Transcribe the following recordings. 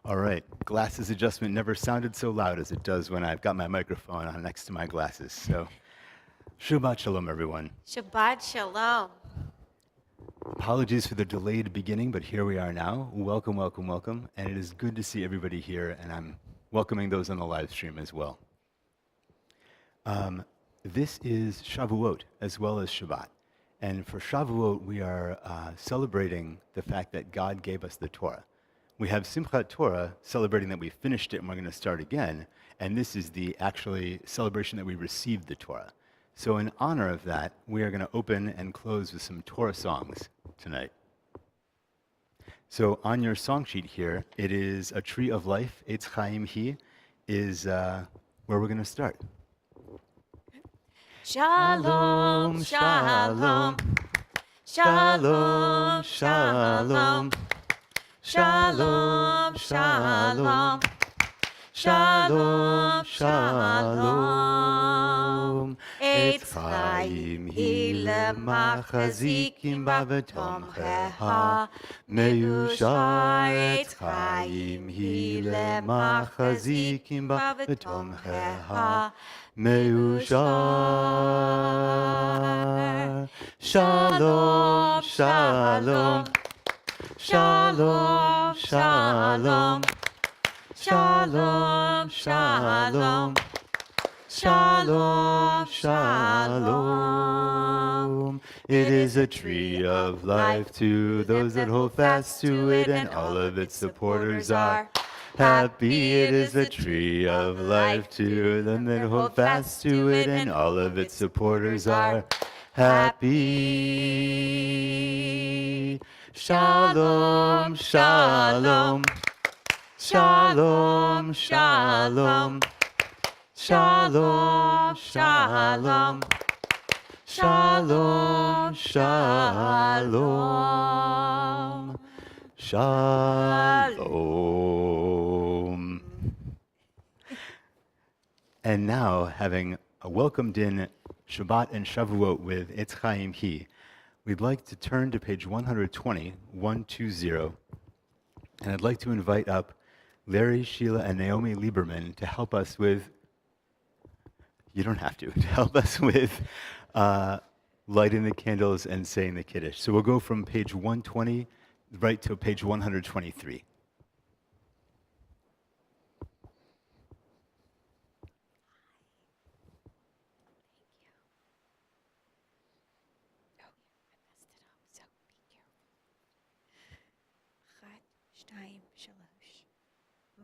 All right, glasses adjustment never sounded so loud as it does when I've got my microphone on next to my glasses. So, Shabbat Shalom, everyone. Shabbat Shalom. Apologies for the delayed beginning, but here we are now. Welcome, welcome, welcome. And it is good to see everybody here, and I'm welcoming those on the live stream as well. This is Shavuot as well as Shabbat. And for Shavuot, we are celebrating the fact that God gave us the Torah. We have Simchat Torah, celebrating that we finished it and we're going to start again. And this is the actually celebration that we received the Torah. So in honor of that, we are going to open and close with some Torah songs tonight. So on your song sheet here, it is A Tree of Life, Eitz Chaim Hi, is where we're going to start. Shalom, shalom. Shalom, shalom. Shalom, shalom. Shalom, shalom. Eitz Chaim Hi lemachazikim ba v'tomcheha. Meushar Eitz Chaim Hi lemachazikim ba v'tomcheha. Meushar. Shalom, shalom. Shalom, shalom. Shalom, shalom. Shalom, shalom. It is a tree of life to those that hold fast to it, and all of its supporters are happy. It is a tree of life to them that hold fast to it, and all of its supporters are happy. Shalom, shalom. Shalom, shalom. Shalom, shalom. Shalom, shalom. Shalom. And now, having welcomed in Shabbat and Shavuot with Eitz Chaim Hi, we'd like to turn to page 120, 120, and I'd like to invite up Larry, Sheila, and Naomi Lieberman to help us with, you don't have to help us with lighting the candles and saying the Kiddush. So we'll go from page 120 right to page 123.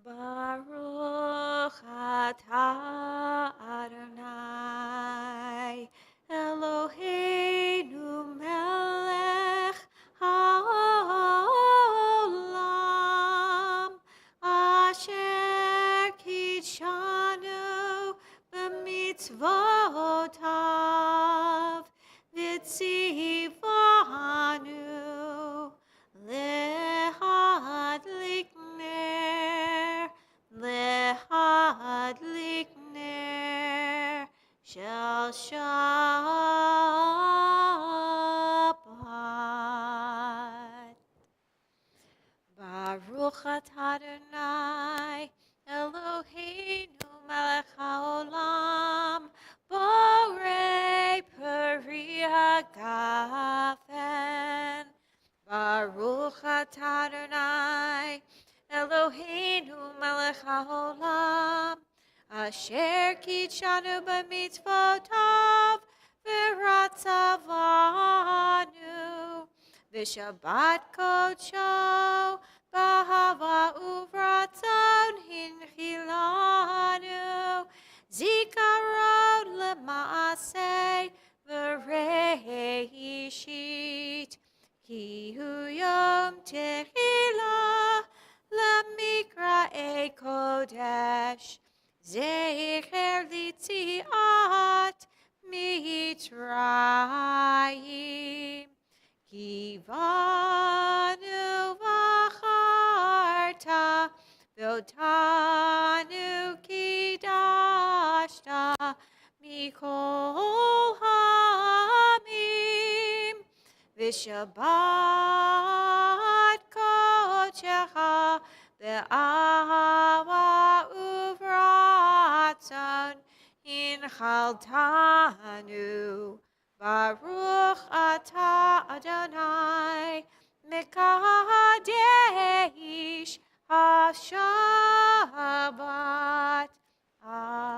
Baruch atah Adonai Eloheinu melech haolam asher kidshanu b'mitzvotav v'tzivanu lehadlik Lehadlik ner shel Shabbat. Baruch atah Adonai Eloheinu melech haolam borei peri hagafen. Baruch atah Adonai Eloheinu melech haolam asher kidshanu b'mitzvotav v'ratzavanu v'shabbat kodsho b'ahava uvratzon hinchilanu zikaron lema'aseh v'reishit ki hu yom tehillah Lemikra Kodesh, Zecher Litziat Mitzrayim, Kivanu Vacharta, Votanu Kidashta, Mikol Hamim, Vishabbat Kodesh. v'nchaltanu. Baruch atah Adonai, Mekadesh HaShabbat. Amen.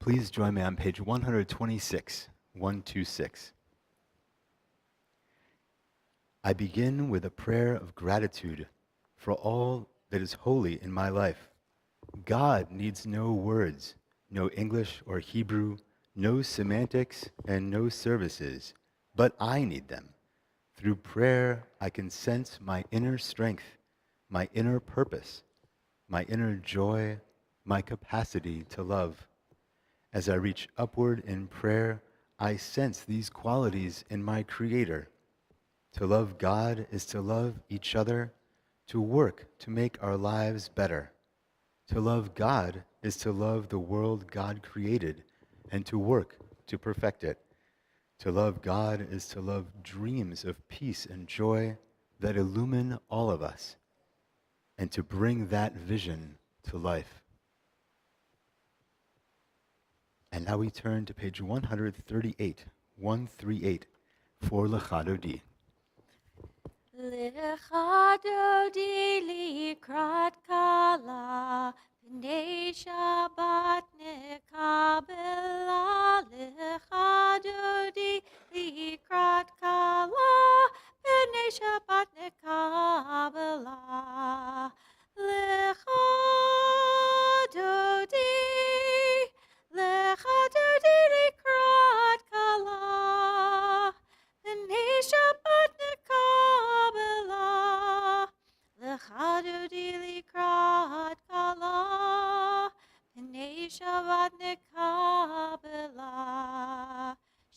Please join me on page 126, 126. I begin with a prayer of gratitude for all that is holy in my life. God needs no words, no English or Hebrew, no semantics, and no services, but I need them. Through prayer, I can sense my inner strength, my inner purpose, my inner joy, my capacity to love. As I reach upward in prayer, I sense these qualities in my Creator. To love God is to love each other, to work to make our lives better. To love God is to love the world God created and to work to perfect it. To love God is to love dreams of peace and joy that illumine all of us and to bring that vision to life. And now we turn to page 138, 138, for Lechadodi. Lecha dodi likrat kala, b'nei Shabbat nekabela. Lecha dodi likrat kala, b'nei Shabbat nekabela. Lecha dodi likrat kala, b'nei Shabbat nekabela. Lecha dodi likrat kala, b'nei Shabbat nekabela.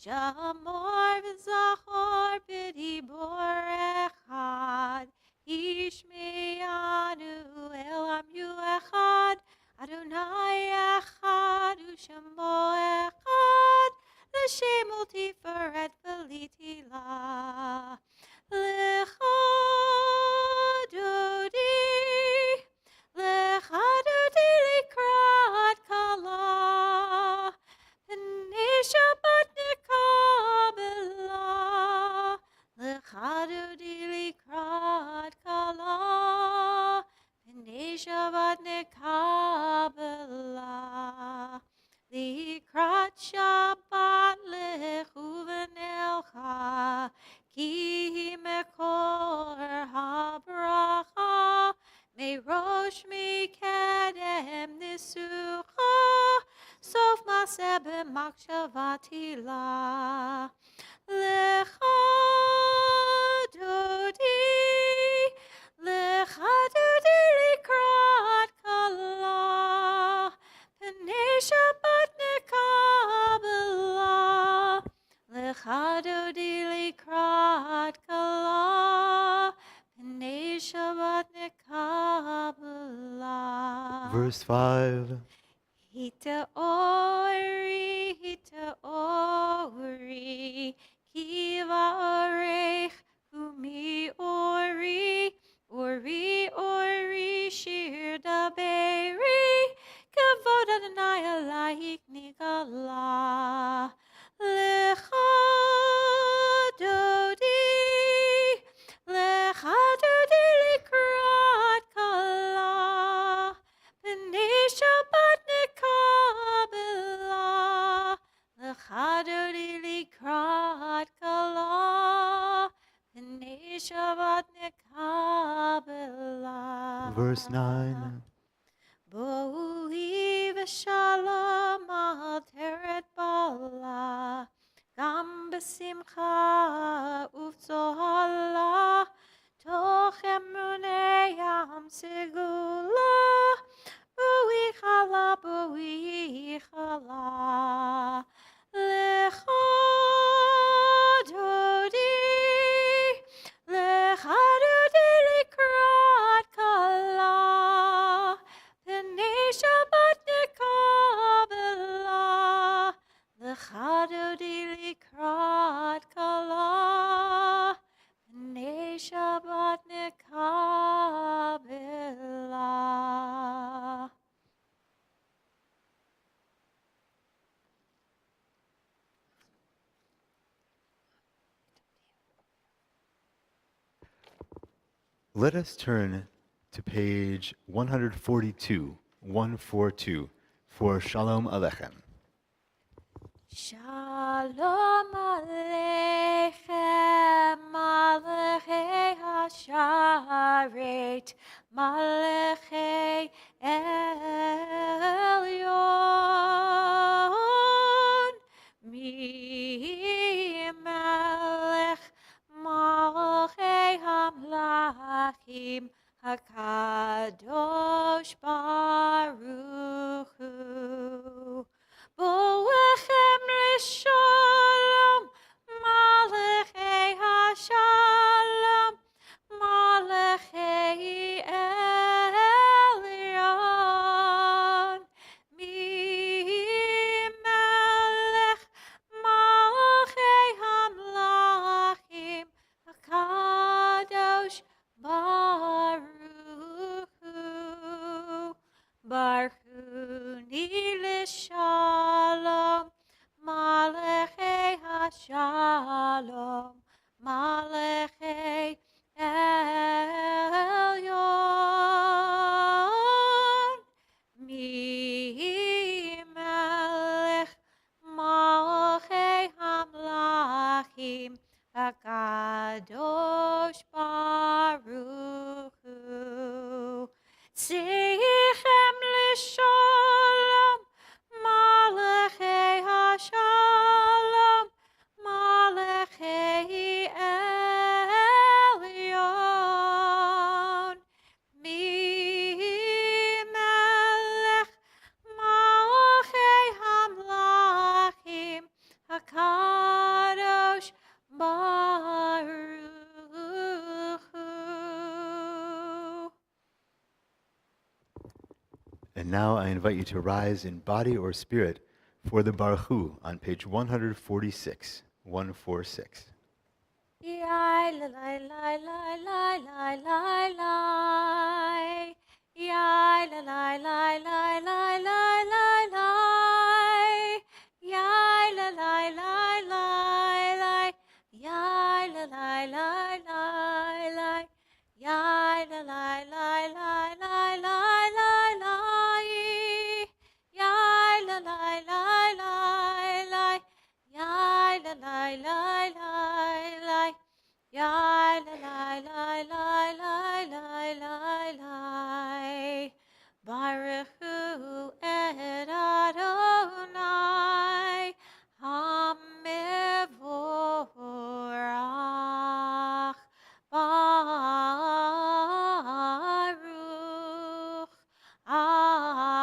Shamor v'zachor b'dibor echad, Yishme'anu elam yu echad, Adonai echad u'shemo echad, L'shem u'tiferet v'litila. Lecha dodi likrat kala, b'nei Shabbat nekabela. Lecha dodi likrat kala, b'nei Shabbat nekabela. Likrat Shabbat lechu v'nelcha, ki mekor habracha, merosh mikedem nisucha, sof maseh b'machshavati la. Lecha dodi likrat kala, b'nei Shabbat nekabela. Lecha dodi likrat kala, b'nei Shabbat nekabela. Verse 5. Hita ori, kiva orech, umi ori, shir daberi, kavod Adonai alayik nigala. Lecha dodi likrat kala, b'nei Shabbat nekabela. Lecha dodi likrat kala, b'nei Shabbat nekabela. Verse 9. Bo'ui v'shalom al teret bala, gam b'simcha uv'zohala, toch emunei yam segula. Bo'ui chal Let us turn to page 142 for Shalom Aleichem. Shalom Aleichem, Malachei Hasharet, Malachei Elyon, Mi Melech, Malachei Hamlachim, HaKadosh Baruch Hu. Boechem Shalom, Malachei Hashalom, Malachei Elyon, Mi Melech, Malachei Hamlachim, HaKadosh Baruch Hu. Barchuni l'shalom, Malachei Hashalom, Malachei Elyon, Mi Melech, Malachei Hamlachim, HaKadosh Baruch Hu. Tzichem l'shalom, Malachei Hashalom, Malachei Elyon, Mi Melech, Malachei Hamlachim, HaKadosh Baruch Hu. And now I invite you to rise in body or spirit for the Baruch Hu on page 146. 146. Yai la la la la la la la la. Yai la la la la la la la la. Yai la la la la la. Yai la la la la la. Yai la la la la la la la la. Yai la la la la la. Yai la la la la la. Yai la la la la la la la la. Baruch Hu et Adonai HaMevorach. Baruch Adonai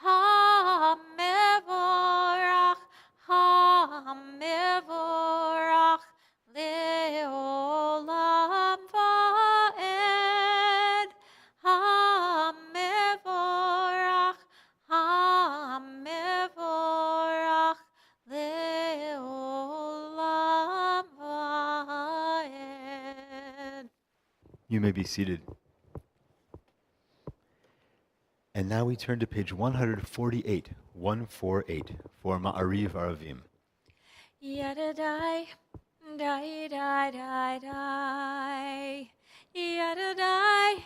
HaMevorach, HaMevorach le'olam va'ed. HaMevorach, HaMevorach le'olam va'ed. You may be seated. And now we turn to page 148 for Ma'ariv Aravim. Yadadai, dai dai dai dai. Yadadai,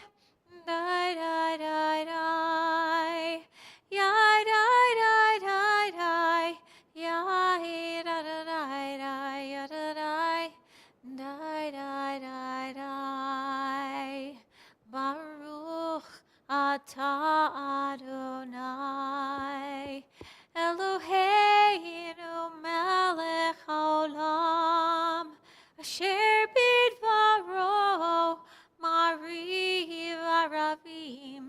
dai dai dai dai. Yai dai dai dai dai. Yai da da dai dai. Yadadai, dai dai dai dai. Baruch atah Adonai, Eloheinu melech haolam, asher bidvaro ma'ariv aravim,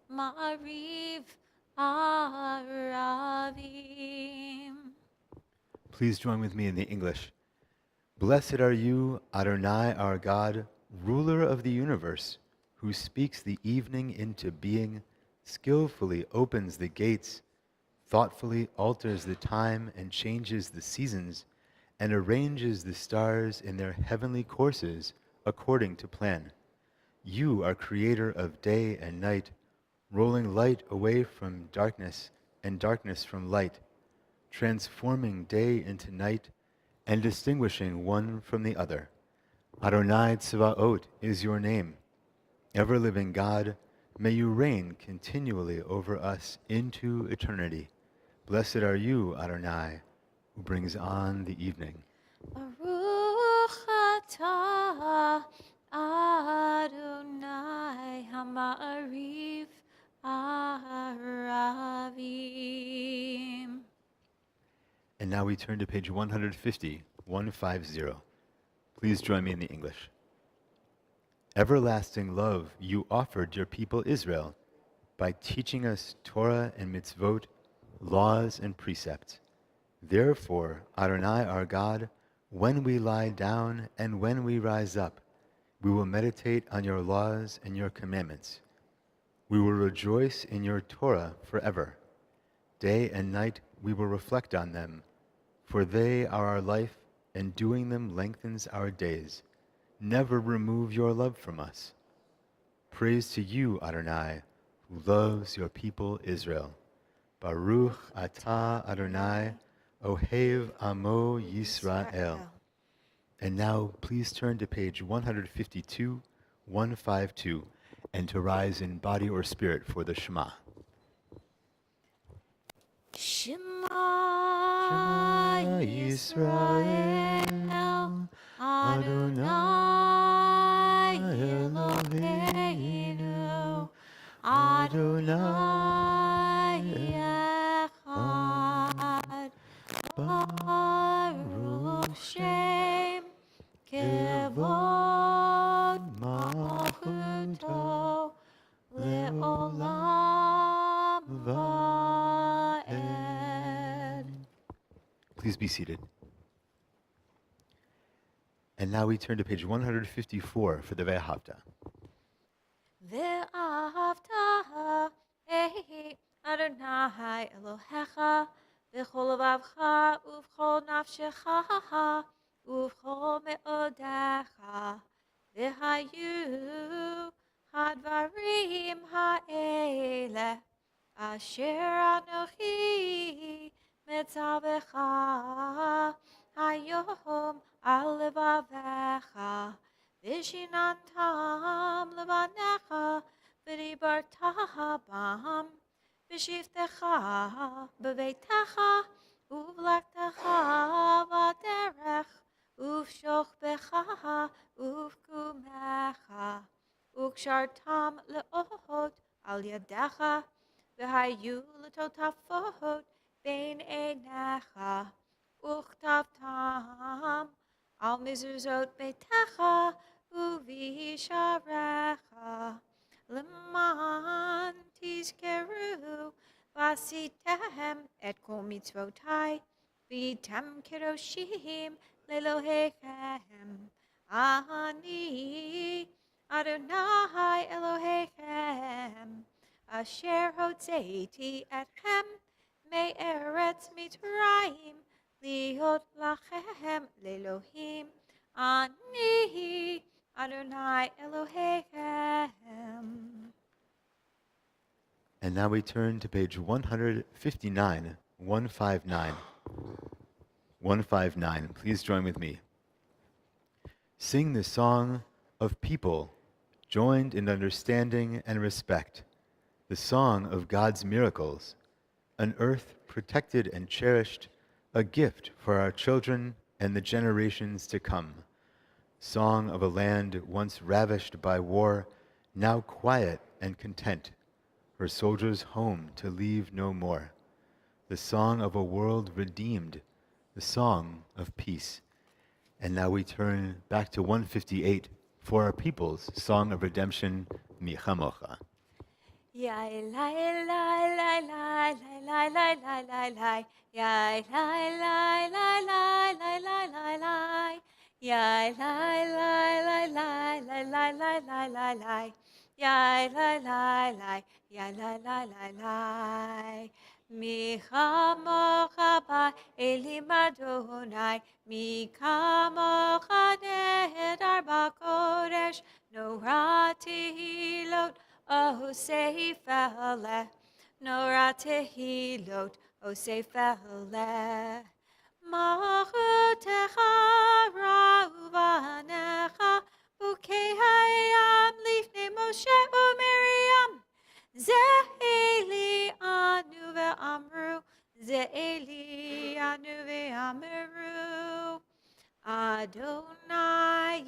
ma'ariv aravim. Please join with me in the English. Blessed are you, Adonai, our God, ruler of the universe, who speaks the evening into being, skillfully opens the gates, thoughtfully alters the time and changes the seasons, and arranges the stars in their heavenly courses according to plan. You are creator of day and night, rolling light away from darkness and darkness from light, transforming day into night and distinguishing one from the other. Adonai Tzvaot is your name. Ever-living God, may you reign continually over us into eternity. Blessed are you, Adonai, who brings on the evening. Baruch atah Adonai Ha'ma'ariv Aravim. And now we turn to page 150, 150. Please join me in the English. Everlasting love you offered your people Israel by teaching us Torah and mitzvot, laws and precepts. Therefore, Adonai our God, when we lie down and when we rise up, we will meditate on your laws and your commandments. We will rejoice in your Torah forever. Day and night we will reflect on them, for they are our life, and doing them lengthens our days. Never remove your love from us. Praise to you, Adonai, who loves your people Israel. Baruch atah Adonai, Ohev Amo Yisrael. And now please turn to page 152, 152, and to rise in body or spirit for the Shema. Shema Yisrael Adonai Eloheinu Adonai Echad Baruch Shem Kevod Malchuto Le'olam Va'ed. Please be seated. And now we turn to page 154 for the Ve'ahavta. Ve'ahavta Adonai Elohecha v'chol levavcha uv'chol nafshecha uv'chol me'odecha v'hayu hadvarim ha'ele asher anochi metzavecha hayom al levavecha Vishinantam levanecha v'dibarta bam v'shivtecha b'veitecha uv'lektecha v'derech uv'shochbecha uv'kumecha ukshartam le'ot al yadecha v'hayu l'totafot bein einecha uchtavtam al mizuzot beitecha uvisharecha leman tizkeru vasitem et kol mitzvotai v'item kedoshim lelohechem ani Adonai Elohechem asher hotzeiti etchem me'eretz mitzrayim Liot lachem lelohim ani Adonai Elohechem. And now we turn to page 159, 159. 159. Please join with me. Sing the song of people joined in understanding and respect, the song of God's miracles, an earth protected and cherished, a gift for our children and the generations to come. Song of a land once ravished by war, now quiet and content, her soldiers home to leave no more. The song of a world redeemed, the song of peace. And now we turn back to 158 for our people's song of redemption, Michamocha. Yai lai lai lai lai lai lai lai lai lai Yai lai lai lai lai lai lai lai lai Yai lai lai lai lai lai lai lai lai lai lai Yai lai lai lai Yai lai lai lai lai Michamocha ba'elim Adonai Michamocha nehedar b'kodesh Norah tehilot Oh, say fele, Nora tehilot, oh, say fele. Machutecha ra'uvanecha, Adonai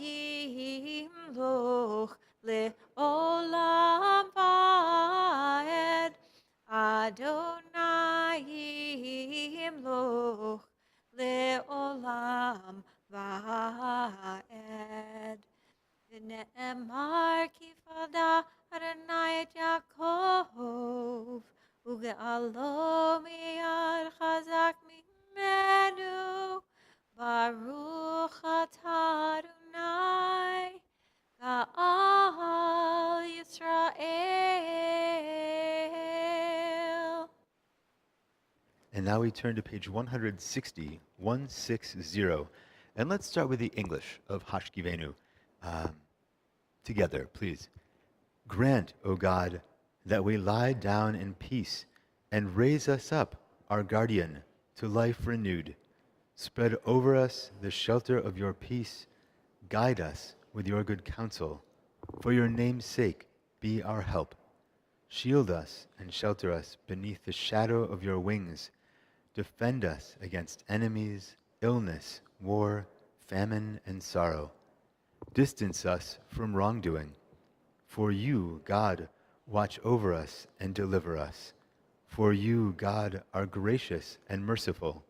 yimloch le'olam va'ed. Adonai yimloch le'olam va'ed. V'ne'emar ki fada Adonai et Yaakov, uge'alo miyad chazak mimenu. Baruch atah Adonai, Ga'al Yisrael. And now we turn to page 160, 160. And let's start with the English of Hashkivenu. Together, please. Grant, O God, that we lie down in peace and raise us up, our guardian, to life renewed. Spread over us the shelter of your peace. Guide us with your good counsel. For your name's sake, be our help. Shield us and shelter us beneath the shadow of your wings. Defend us against enemies, illness, war, famine, and sorrow. Distance us from wrongdoing. For you, God, watch over us and deliver us. For you, God, are gracious and merciful.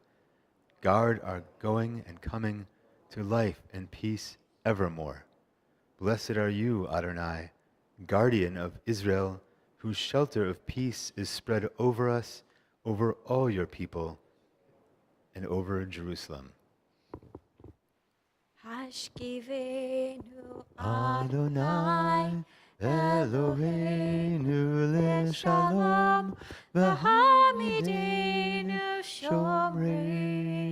Guard our going and coming to life and peace evermore. Blessed are you, Adonai, guardian of Israel, whose shelter of peace is spread over us, over all your people, and over Jerusalem. Hashkivenu Adonai, Eloheinu leshalom, v'hamidenu shomreinu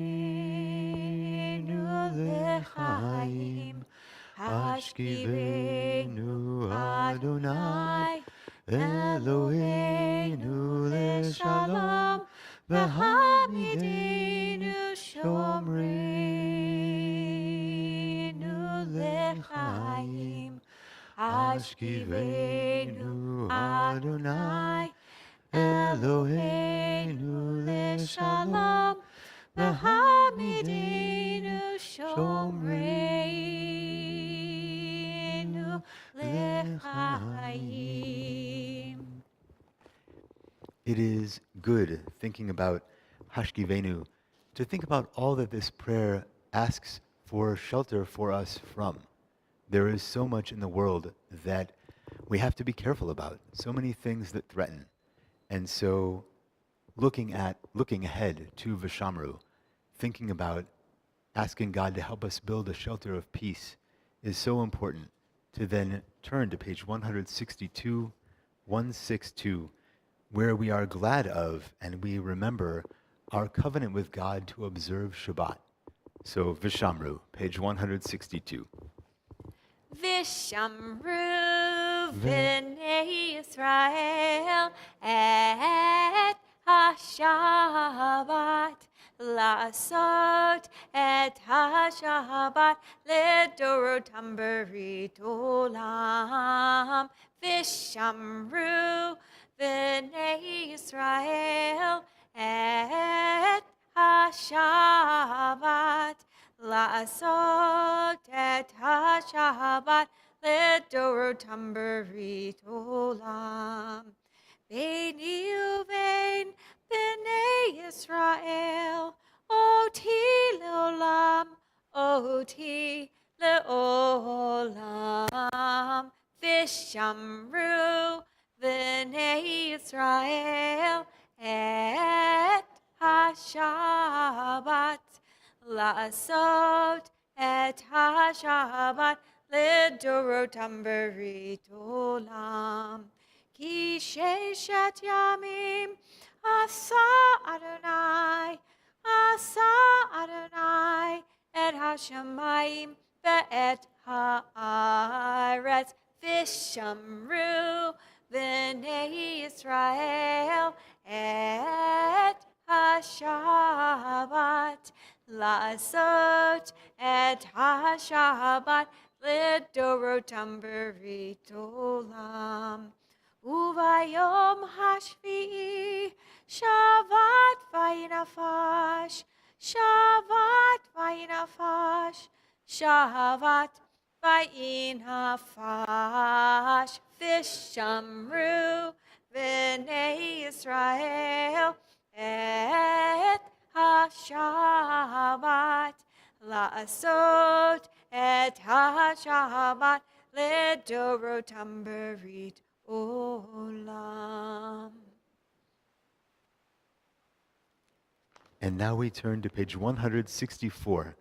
lechaim. Hashkivenu Adonai, Eloheinu leshalom, v'hamidenu shomreinu lechaim. Hashkivenu Adonai, Eloheinu leshalom, v'hamidenu shomreinu lechaim. It is good, thinking about Hashkivenu, to think about all that this prayer asks for shelter for us from. There is so much in the world that we have to be careful about, so many things that threaten. And so looking ahead to Vishamru, thinking about asking God to help us build a shelter of peace is so important. To then turn to page 162, 162, where we are glad of and we remember our covenant with God to observe Shabbat. So Vishamru, page 162. Vishamru v'nei Yisrael et ha-Shabbat, לעשות את השבת לדורותם ברית עולם. ושמרו בני ישראל את השבת, לעשות את השבת לדורותם ברית עולם. ביני ובין בני ישראל, אותי לעולם, אותי לעולם. ושמרו בני ישראל את השבת, לעשות את השבת לדורותם ברית עולם. כי ששת ימים עשה אדוני, עשה אדוני את השמיים ואת הארץ, ושמרו בני ישראל את השבת, לעשות את השבת לדורותם ברית עולם. וביום השביעי שבת וינפש, שבת וינפש, Shabbat, Vayinafash, Vishamru, B'nei Yisrael, Et HaShabbat, La'asot, Et HaShabbat, Ledorotam Berit Olam. And now we turn to page 164,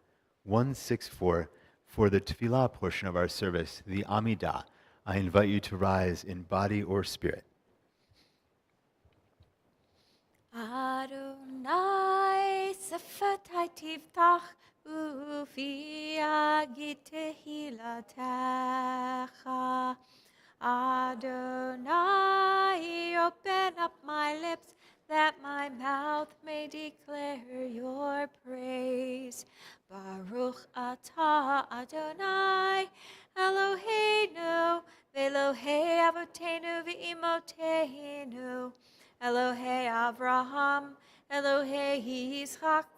164, for the tefillah portion of our service, the Amidah. I invite you to rise in body or spirit. Adonai sefatai tiftach ufi agit tehilatecha. Adonai, open up my lips that my mouth may declare your praise. Baruch atah Adonai, Eloheinu, Elohei Avotenu v'Imotenu, Elohei Avraham, Elohei Yitzchak,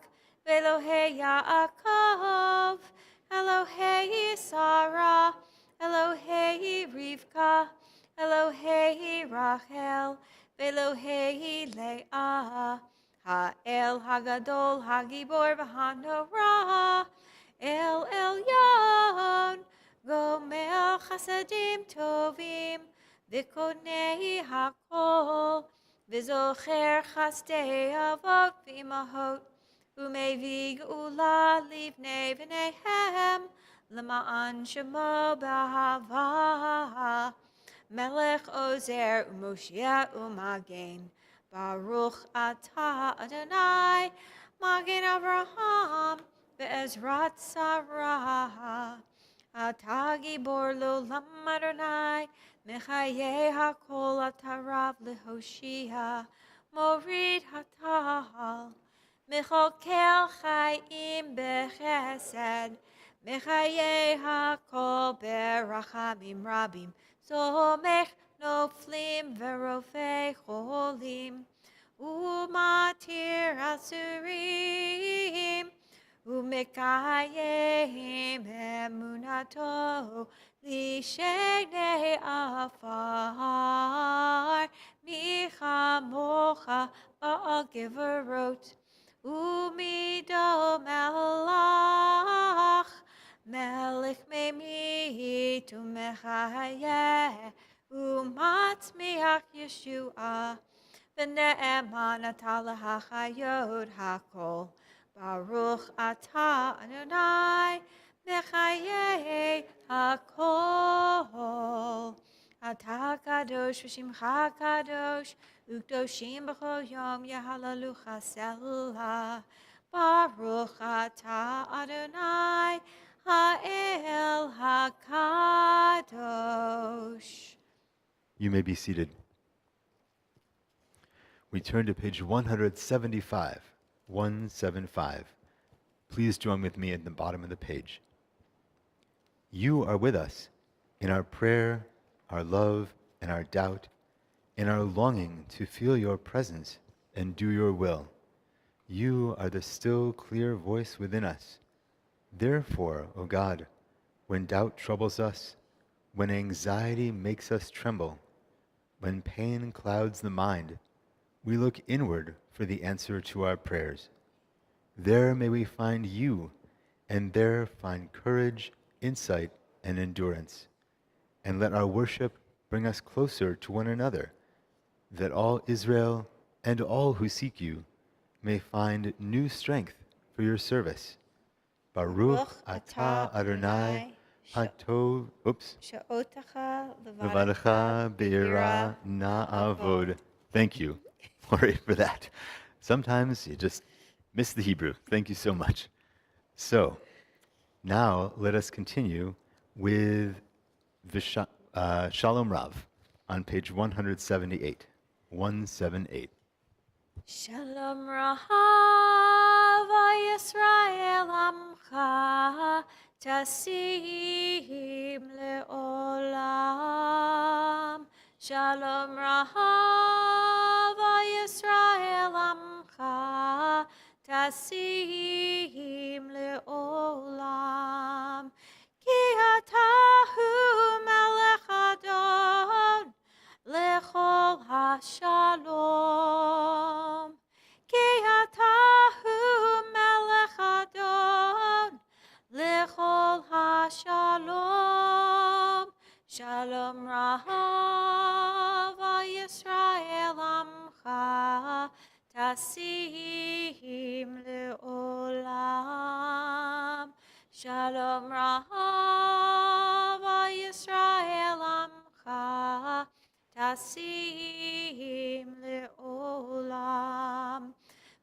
Elohei Yaakov, Elohei Sarah, Elohei Rivka, Elohei Rachel, Elohei Leah, Ha'el Hagadol Hagibor v'Hanora, El Elyon, Gomer Chasadim Tovim, V'konei Hakol, V'zocher Chasdei Avot v'Imahot, U'mevig Ula Livnei V'nehem, L'ma'an Shemo B'ahava, Melech Ozer U'Moshiach U'Magen, Baruch Atah Adonai, Magen Avraham, Be'ezrat Sarah, Atah Gibor L'olam Adonai, Mechaye HaKol Atarav Lehoshia, Morid Hatal, Mechokel Chaim Bechesed, Mechaye HaKol Berachamim Rabim, Somech Noflim Verofei Cholim, Umatir Asurim, Umekayim Emunato, Lishenei Afar, Michamocha Ba'agiverot, Umido Melach, Melech Memit Umechayeh, Umatzmiach Yeshua, V'ne'eman atah hachayot hakol, Baruch atah Adonai, Mechayeh hakol. Atah kadosh v'shimcha kadosh, U'kdoshim b'chol yom yahalalu chasela. Baruch atah Adonai, Ha'el hakadosh. You may be seated. We turn to page 175, 175. Please join with me at the bottom of the page. You are with us in our prayer, our love, and our doubt, in our longing to feel your presence and do your will. You are the still, clear voice within us. Therefore, O God, when doubt troubles us, when anxiety makes us tremble, when pain clouds the mind, we look inward for the answer to our prayers. There may we find you, and there find courage, insight, and endurance. And let our worship bring us closer to one another, that all Israel and all who seek you may find new strength for your service. Baruch atah Adonai, Hatov, She'otacha Levadecha be'ira na'avod. Thank you, Lori, for that. Sometimes you just miss the Hebrew. Thank you so much. So, now let us continue with the Shalom Rav on page 178. 178. Shalom Rahav Yisrael Amcha Tasim Le'olam. Shalom Rahav Yisrael Amcha Tasim Le'olam. Shalom Rahava Yisrael Amcha Tasim Le'olam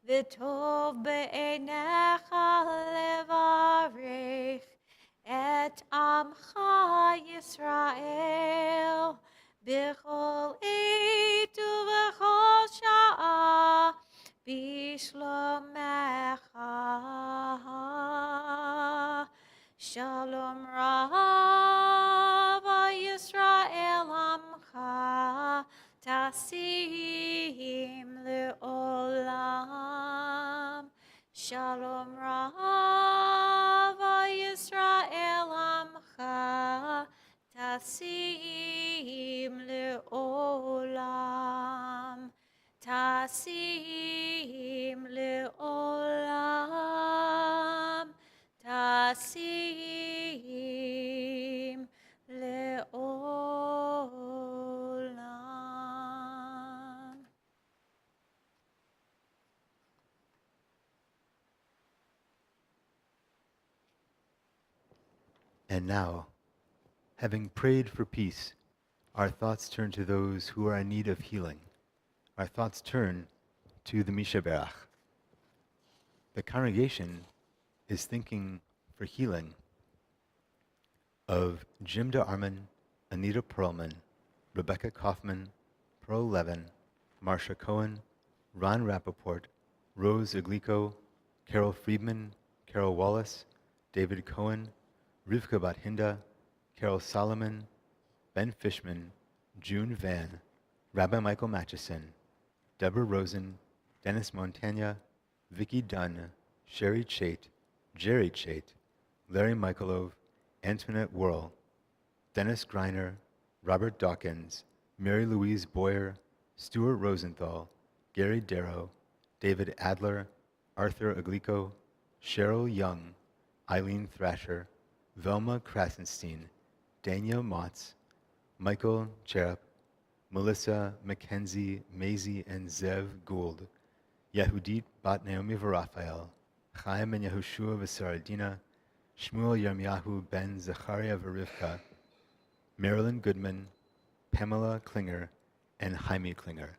V'tov be'enecha levarech Et Amcha Yisrael B'chol עת ובכל שעה בשלומך. Shalom Rava Yisrael Amcha Tasim Le'olam. Shalom Rava Yisrael Amcha Tasim Le'olam. Tasim Le'olam. Tasim Le'olam. And now, having prayed for peace, our thoughts turn to those who are in need of healing. Our thoughts turn to the Mishaberach. The congregation is thinking for healing of Jimda Arman, Anita Perlman, Rebecca Kaufman, Pearl Levin, Marsha Cohen, Ron Rappaport, Rose Iglico, Carol Friedman, Carol Wallace, David Cohen, Rivka Bathinda, Carol Solomon, Ben Fishman, June Van, Rabbi Michael Matchison, Deborah Rosen, Dennis Montagna, Vicky Dunn, Sherry Chait, Jerry Chait, Larry Michaelov, Antoinette Worrell, Dennis Greiner, Robert Dawkins, Mary Louise Boyer, Stuart Rosenthal, Gary Darrow, David Adler, Arthur Aglico, Cheryl Young, Eileen Thrasher, Velma Krasenstein, Daniel Motz, Michael Cherub, Melissa Mackenzie, Maisie and Zev Gould, Yehudit Bat Naomi V'Raphael, Chaim and Yehoshua V'Saradina, Shmuel Yirmiyahu ben Zechariah V'Rivka, Marilyn Goodman, Pamela Klinger, and Jaime Klinger.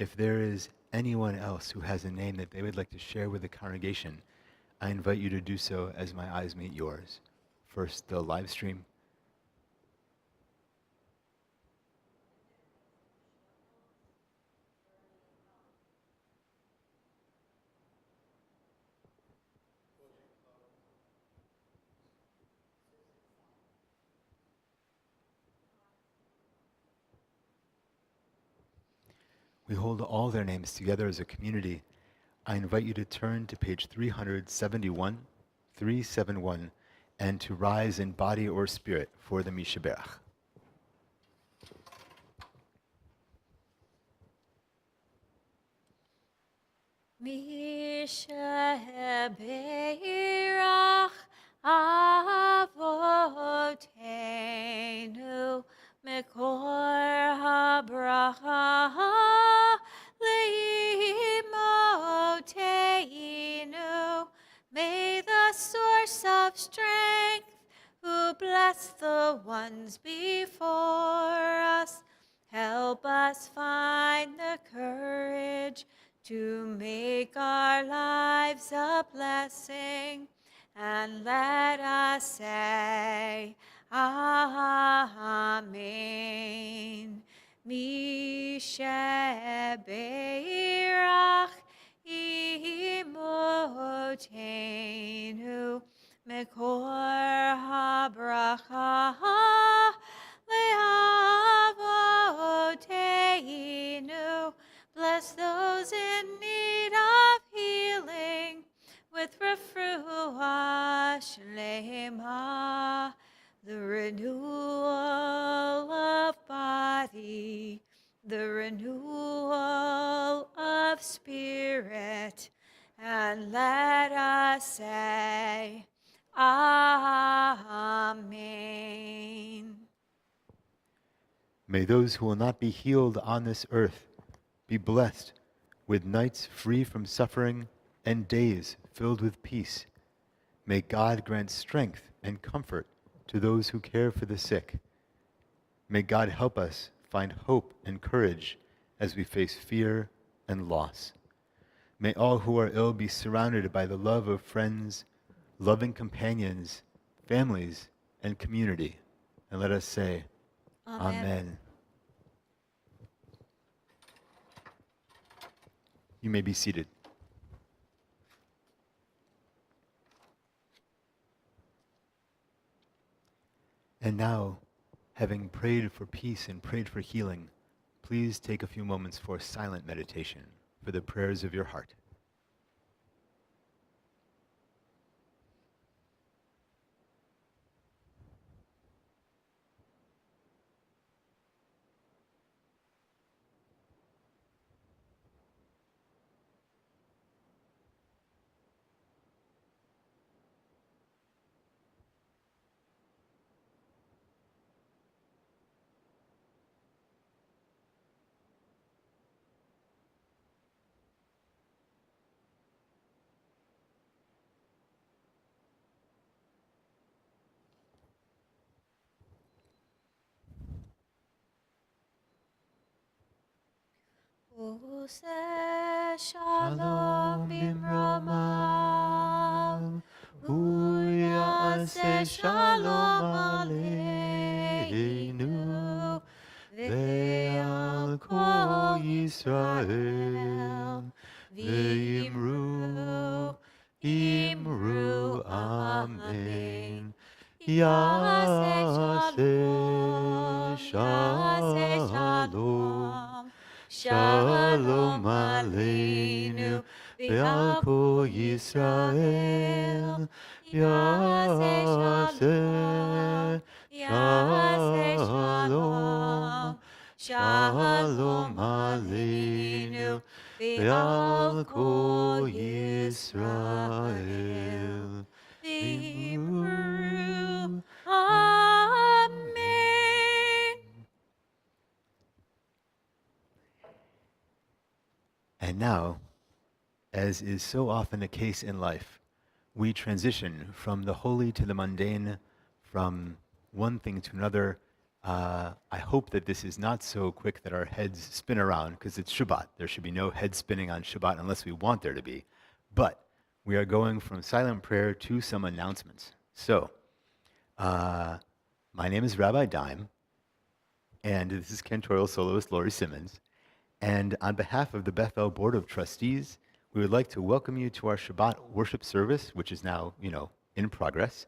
If there is anyone else who has a name that they would like to share with the congregation, I invite you to do so as my eyes meet yours. First, the live stream. We hold all their names together as a community. I invite you to turn to page 371, and to rise in body or spirit for the Mishaberach. Mishaberach Avotenu Mekor HaBracha Leimoteinu. May the source of strength, who bless the ones before us, help us find the courage to make our lives a blessing, and let us say, Amen. Mishaberach Imotenu Mekor HaBracha Leavoteinu. Bless those in need of healing with refuah shlema, the renewal of body, the renewal of spirit, and let us say, Amen. May those who will not be healed on this earth be blessed with nights free from suffering and days filled with peace. May God grant strength and comfort to those who care for the sick. May God help us find hope and courage as we face fear and loss. May all who are ill be surrounded by the love of friends, loving companions, families, and community. And let us say, Amen. Amen. You may be seated. And now, having prayed for peace and prayed for healing, please take a few moments for silent meditation for the prayers of your heart. Use shalom bimromam, Uyase shalom aleinu, ve'al kol Yisrael, ve'imru, imru, amen. Yase shalom, Shalom aleinu, ve'al kol Yisrael. Yaseh shalom, Shalom aleinu, ve'al kol Yisrael. V'imru, amen. And now, as is so often the case in life, we transition from the holy to the mundane, from one thing to another. I hope that this is not so quick that our heads spin around, because it's Shabbat. There should be no head spinning on Shabbat unless we want there to be. But we are going from silent prayer to some announcements. So, my name is Rabbi Dime, and this is cantorial soloist Laurie Simmons. And on behalf of the Bethel Board of Trustees, we would like to welcome you to our Shabbat worship service, which is now, in progress.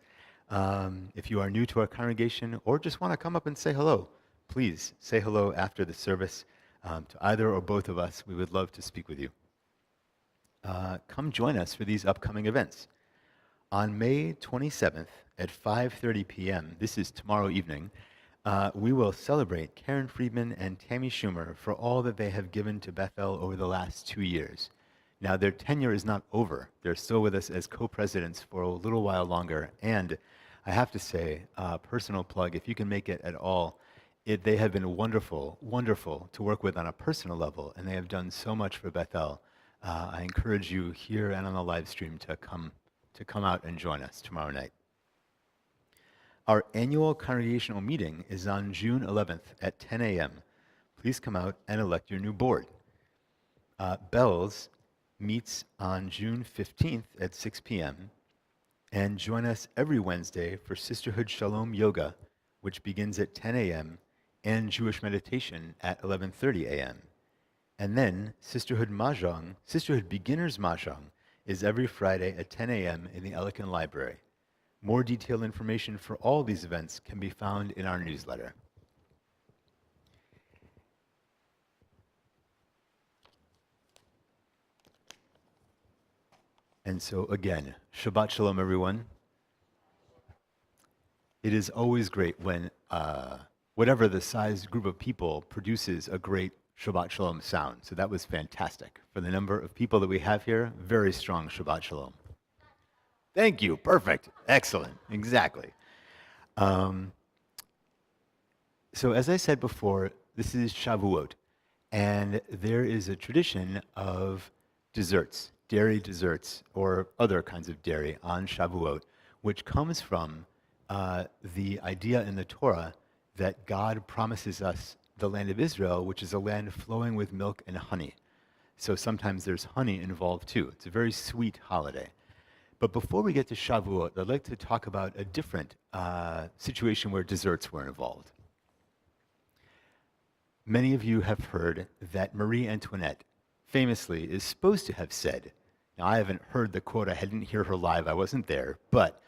If you are new to our congregation or just want to come up and say hello, please say hello after the service to either or both of us. We would love to speak with you. Come join us for these upcoming events. On May 27th at 5:30 p.m., this is tomorrow evening, we will celebrate Karen Friedman and Tammy Schumer for all that they have given to Bethel over the last 2 years. Now, their tenure is not over. They're still with us as co-presidents for a little while longer. And I have to say, personal plug, if you can make it at all, they have been wonderful, wonderful to work with on a personal level, and they have done so much for Bethel. I encourage you here and on the live stream to come out and join us tomorrow night. Our annual congregational meeting is on June 11th at 10 a.m. Please come out and elect your new board. Bells meets on June 15th at 6 p.m. And join us every Wednesday for Sisterhood Shalom Yoga, which begins at 10 a.m., and Jewish meditation at 11:30 a.m. And then Sisterhood Mahjong, Sisterhood Beginners Mahjong, is every Friday at 10 a.m. in the Ellicott Library. More detailed information for all these events can be found in our newsletter. And so again, Shabbat Shalom, everyone. It is always great when whatever the size group of people produces a great Shabbat Shalom sound. So that was fantastic. For the number of people that we have here, very strong Shabbat Shalom. Thank you. Perfect. Excellent. Exactly. So as I said before, this is Shavuot, and there is a tradition of desserts. dairy desserts or other kinds of dairy on Shavuot, which comes from the idea in the Torah that God promises us the land of Israel, which is a land flowing with milk and honey. So sometimes there's honey involved too. It's a very sweet holiday. But before we get to Shavuot, I'd like to talk about a different situation where desserts were involved. Many of you have heard that Marie Antoinette famously is supposed to have said, now I haven't heard the quote, I didn't hear her live, I wasn't there, but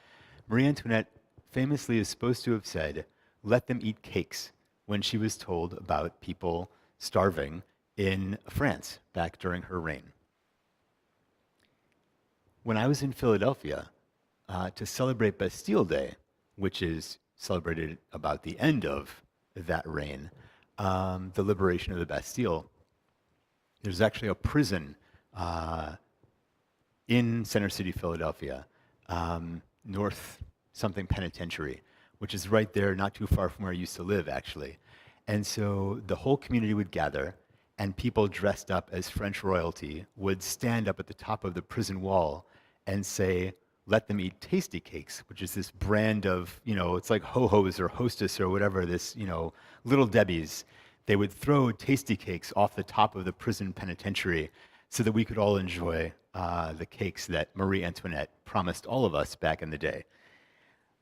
Marie Antoinette famously is supposed to have said, let them eat cakes, when she was told about people starving in France back during her reign. When I was in Philadelphia to celebrate Bastille Day, which is celebrated about the end of that reign, the liberation of the Bastille, there's actually a prison in Center City, Philadelphia, North something Penitentiary, which is right there, not too far from where I used to live, actually. And so the whole community would gather, and people dressed up as French royalty would stand up at the top of the prison wall and say, let them eat tasty cakes, which is this brand of, it's like Ho-Ho's or Hostess or whatever, this, Little Debbie's. They would throw tasty cakes off the top of the prison penitentiary so that we could all enjoy the cakes that Marie Antoinette promised all of us back in the day.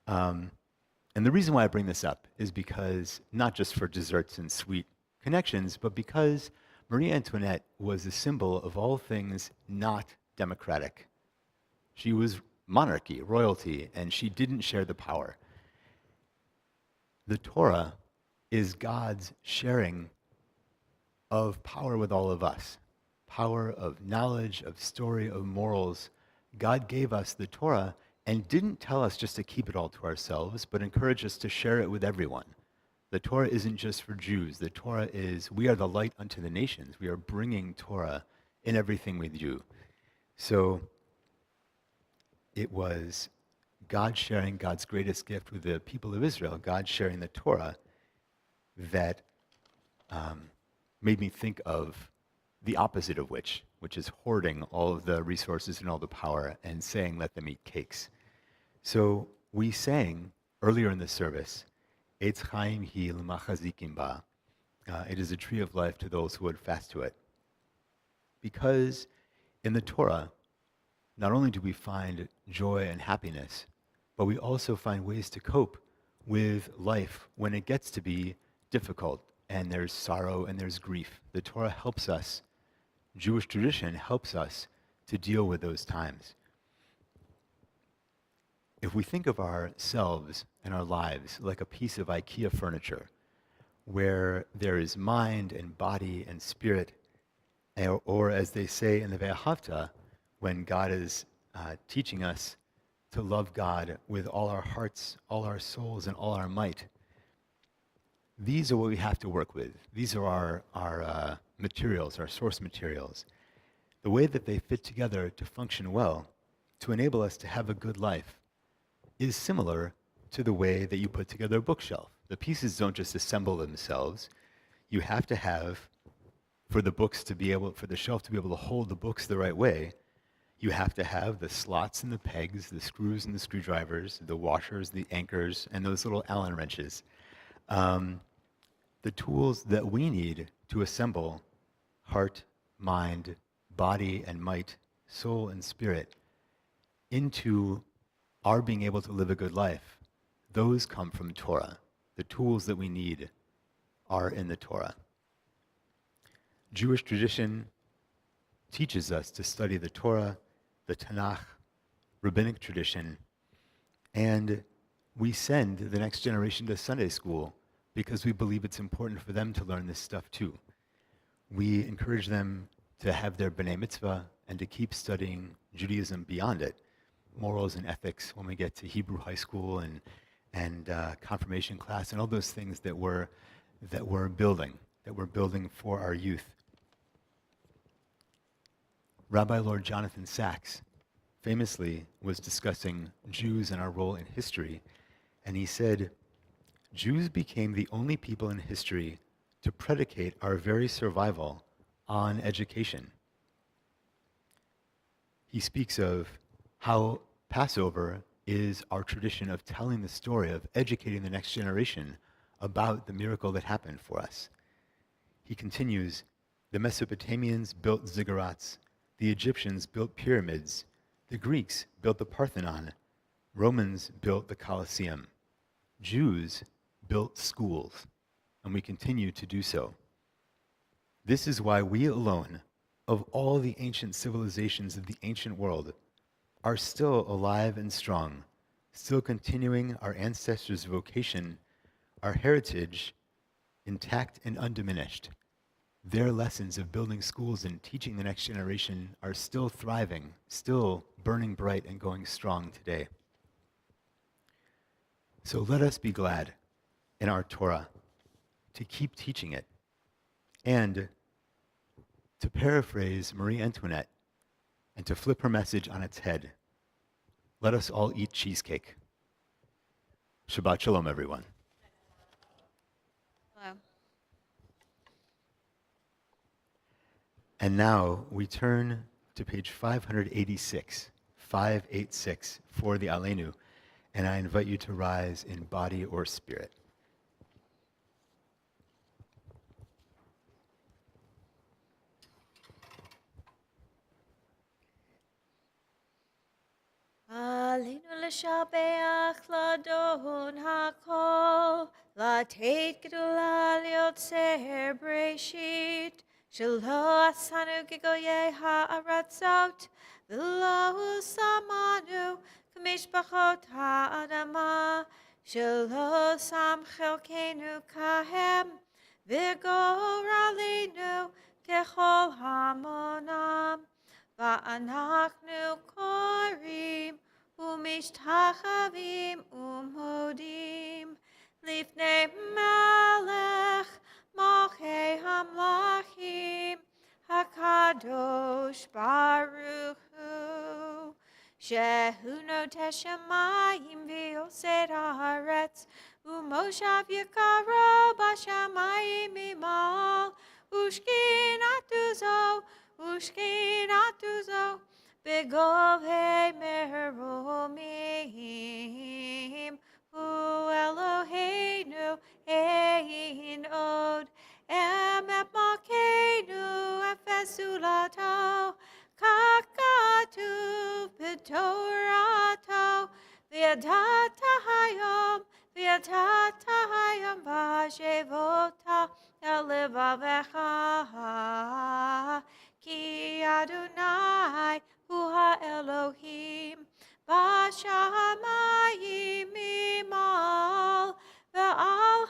And the reason why I bring this up is because, not just for desserts and sweet connections, but because Marie Antoinette was a symbol of all things not democratic. She was monarchy, royalty, and she didn't share the power. The Torah is God's sharing of power with all of us. Power of knowledge, of story, of morals. God gave us the Torah and didn't tell us just to keep it all to ourselves, but encouraged us to share it with everyone. The Torah isn't just for Jews. The Torah is, we are the light unto the nations. We are bringing Torah in everything we do. So it was God sharing God's greatest gift with the people of Israel, God sharing the Torah, that made me think of the opposite of which is hoarding all of the resources and all the power and saying, let them eat cakes. So we sang earlier in the service, Eitz Chaim hi l'machazikim ba. It is a tree of life to those who would fast to it. Because in the Torah, not only do we find joy and happiness, but we also find ways to cope with life when it gets to be difficult and there's sorrow and there's grief. The Torah helps us, Jewish tradition helps us to deal with those times. If we think of ourselves and our lives like a piece of IKEA furniture, where there is mind and body and spirit, or as they say in the Ve'ahavta, when God is teaching us to love God with all our hearts, all our souls, and all our might, these are what we have to work with. These are our materials, our source materials. The way that they fit together to function well, to enable us to have a good life, is similar to the way that you put together a bookshelf. The pieces don't just assemble themselves. You have to have, for the shelf to be able to hold the books the right way, you have to have the slots and the pegs, the screws and the screwdrivers, the washers, the anchors, and those little Allen wrenches. The tools that we need to assemble heart, mind, body and might, soul and spirit into our being able to live a good life, those come from Torah. The tools that we need are in the Torah. Jewish tradition teaches us to study the Torah, the Tanakh, rabbinic tradition, and we send the next generation to Sunday school because we believe it's important for them to learn this stuff too. We encourage them to have their B'nai Mitzvah and to keep studying Judaism beyond it, morals and ethics when we get to Hebrew high school and confirmation class and all those things that we're building for our youth. Rabbi Lord Jonathan Sacks famously was discussing Jews and our role in history, and he said, Jews became the only people in history to predicate our very survival on education. he speaks of how Passover is our tradition of telling the story, of educating the next generation about the miracle that happened for us. He continues, the Mesopotamians built ziggurats, the Egyptians built pyramids, the Greeks built the Parthenon, Romans built the Colosseum, Jews built schools, and we continue to do so. This is why we alone, of all the ancient civilizations of the ancient world, are still alive and strong, still continuing our ancestors' vocation, our heritage intact and undiminished. Their lessons of building schools and teaching the next generation are still thriving, still burning bright and going strong today. So let us be glad in our Torah to keep teaching it. And to paraphrase Marie Antoinette and to flip her message on its head, let us all eat cheesecake. Shabbat shalom, everyone. Hello. And now we turn to page 586 for the Aleinu, and I invite you to rise in body or spirit. עלינו לשבח לאדון הכל, לתת גדולה ליוצר בראשית, שלא עשנו כגויי הארצות, ולא שמנו כמשפחות האדמה, שלא שם חלקנו כהם, וגורלנו ככל המונם. ואנחנו קוראים ומשתחווים ומודים לפני מלך מלכי המלכים הקדוש ברוך הוא, שהוא נוטה שמיים ויוסד הארץ, ומושב יקרו בשמיים ממעל, ושכינתו זו ושכינתו זו בגובה מרומים, הוא אלוהינו אין עוד, אמת מלכנו אפס זולתו, כך כתוב בתורתו, וידעת היום והשבות אל לבבך, כי אדוני הוא האלוהים בשמיים ממעל, ועל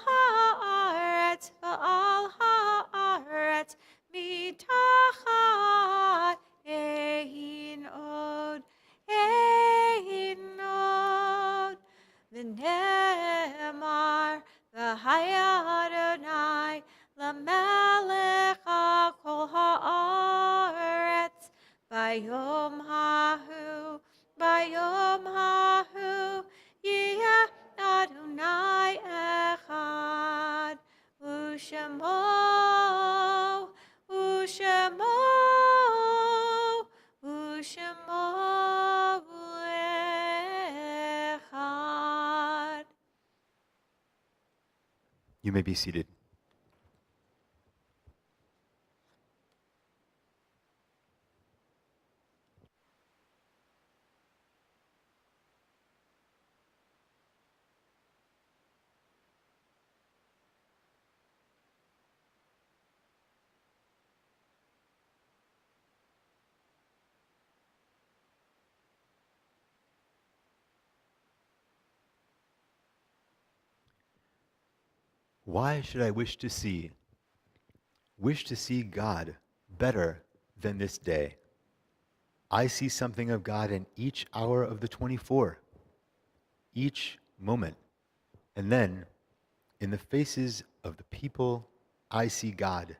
הארץ מתחת אין עוד, אין עוד. ונאמר, והיה אדוני למלך על כל הארץ, ביום ההוא יהיה אדוני אחד, ושמו אחד. You may be seated. Why should I wish to see God better than this day? I see something of God in each hour of the 24, each moment. And then, in the faces of the people, I see God,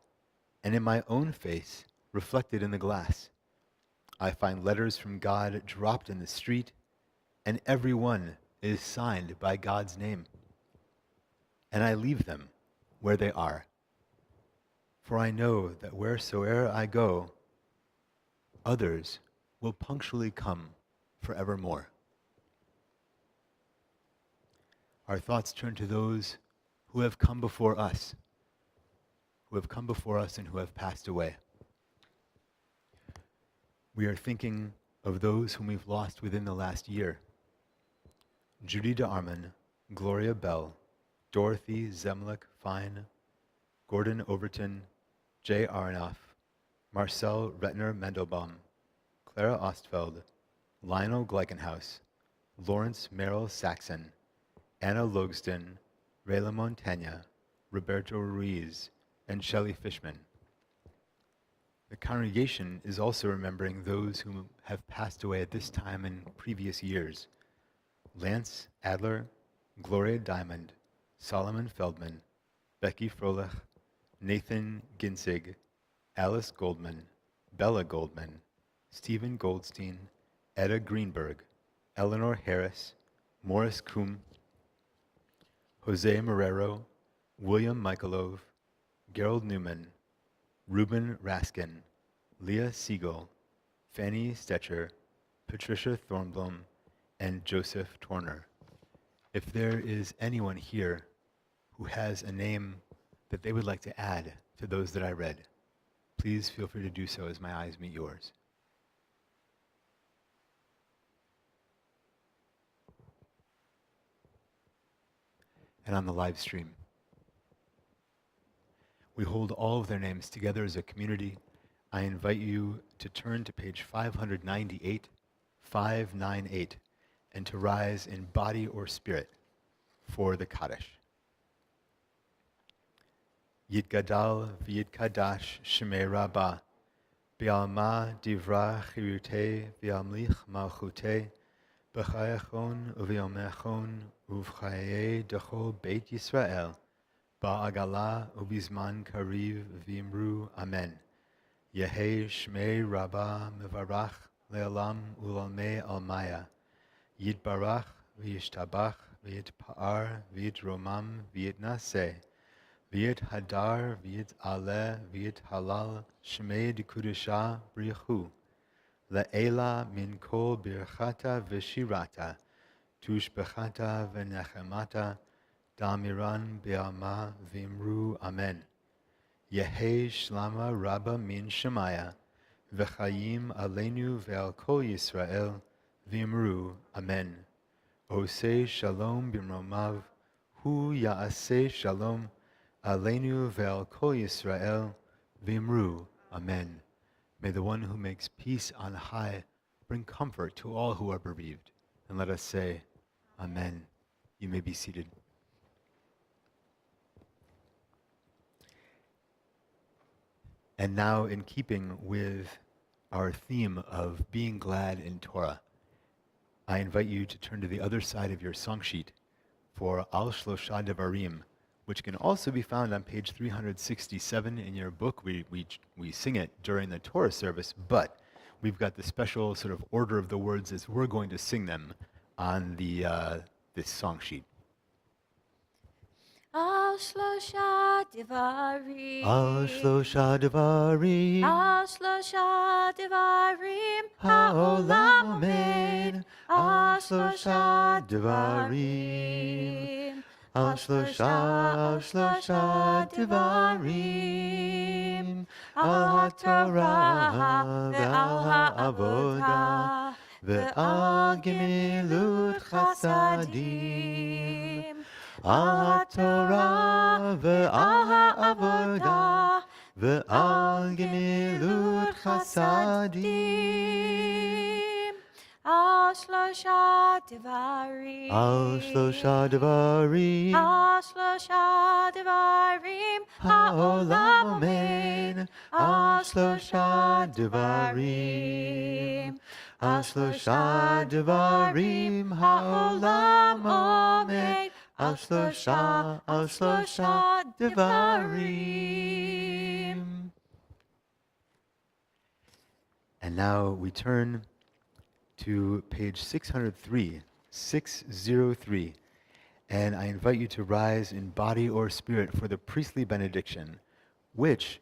and in my own face, reflected in the glass. I find letters from God dropped in the street, and every one is signed by God's name. And I leave them where they are. For I know that wheresoever I go, others will punctually come forevermore. Our thoughts turn to those who have come before us, and who have passed away. We are thinking of those whom we've lost within the last year. Judy DeArmond, Gloria Bell, Dorothy Zemlich Fine, Gordon Overton, Jay Aronoff, Marcel Retner Mendelbaum, Clara Ostfeld, Lionel Gleichenhaus, Lawrence Merrill Saxon, Anna Logston, Rayla Montagna, Roberto Ruiz, and Shelley Fishman. The congregation is also remembering those who have passed away at this time in previous years. Lance Adler, Gloria Diamond, Solomon Feldman, Becky Froelich, Nathan Ginsig, Alice Goldman, Bella Goldman, Stephen Goldstein, Etta Greenberg, Eleanor Harris, Morris Kuhm, Jose Marrero, William Michalov, Gerald Newman, Ruben Raskin, Leah Siegel, Fanny Stetcher, Patricia Thornblum, and Joseph Torner. If there is anyone here who has a name that they would like to add to those that I read, please feel free to do so as my eyes meet yours. And on the live stream, we hold all of their names together as a community. I invite you to turn to page 598, 598, and to rise in body or spirit for the Kaddish. Yitgadal v'yitkadash shemei Rabbah, Bi'alma divra chirute v'amlich malchute, b'chayachon u'v'yomechon u'v'chaye dechol beit Yisrael, ba'agala u'bizman kariv v'imru amen. Yehei shmei Rabbah mevarach le'olam u'lalmei almaya, yitbarach v'yishtabach v'yitpa'ar v'yitromam v'yitnaseh, V'yit hadar, v'yit aleh, v'yit halal, shmei d'kudusha brichu. Le'ela min kol birchata v'shirata, tushbechata v'nechemata, damiran be'alma v'imru amen. Yehei shlama rabba min shemaya, v'chayim aleinu ve'al kol Yisrael, v'imru amen. Osei shalom b'mromav, hu ya'aseh shalom, Aleinu ve'al kol Yisrael, v'imru, amen. May the one who makes peace on high bring comfort to all who are bereaved. And let us say, amen. You may be seated. And now, in keeping with our theme of being glad in Torah, I invite you to turn to the other side of your song sheet for Al Shlosha Devarim, which can also be found on page 367 in your book. We sing it during the Torah service, but we've got the special sort of order of the words as we're going to sing them on this song sheet. Al Shlosha Devarim. Al Shlosha Devarim. Al Shlosha Devarim. Ha'olam omed. Al Shlosha Devarim. Al Shlosha Devarim, Al HaTorah ve'al HaAvodah ve'al Gemilut Chasadim. Al HaTorah ve'al HaAvodah ve'al Gemilut Chasadim. Al Shlosha Devarim. Al Shlosha Devarim. Al Shlosha Devarim. Ha'olam omed. Al Shlosha Devarim. Al Shlosha Devarim. Ha'olam omed. Al Shlosha Devarim. And now we turn to page 603, 603, and I invite you to rise in body or spirit for the priestly benediction, which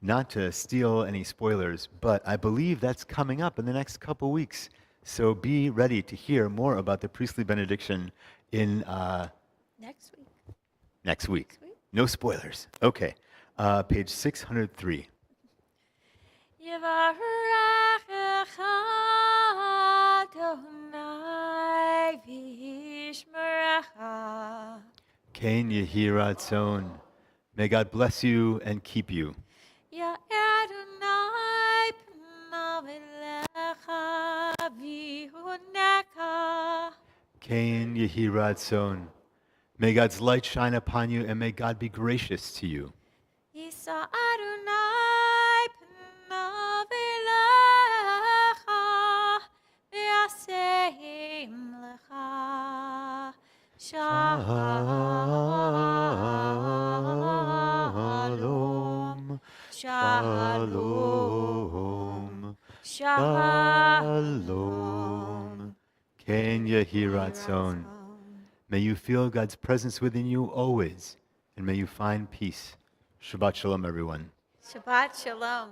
not to steal any spoilers, but I believe that's coming up in the next couple weeks. So be ready to hear more about the priestly benediction in Next week. next week. Next week. No spoilers. Okay. Page 603. Yevarechecha Adonai v'yishmerecha. Kain Yehi Ratzon. May God bless you and keep you. Ya Adonai panav elecha v'yihuneka. Kain Yehi Ratzon. May God's light shine upon you and may God be gracious to you. Yisa Adonai panav elecha v'yaseim lecha. Shalom. Shalom. Shalom. Ken Yehi Ratzon. May you feel God's presence within you always, and may you find peace. Shabbat Shalom, everyone. Shabbat Shalom.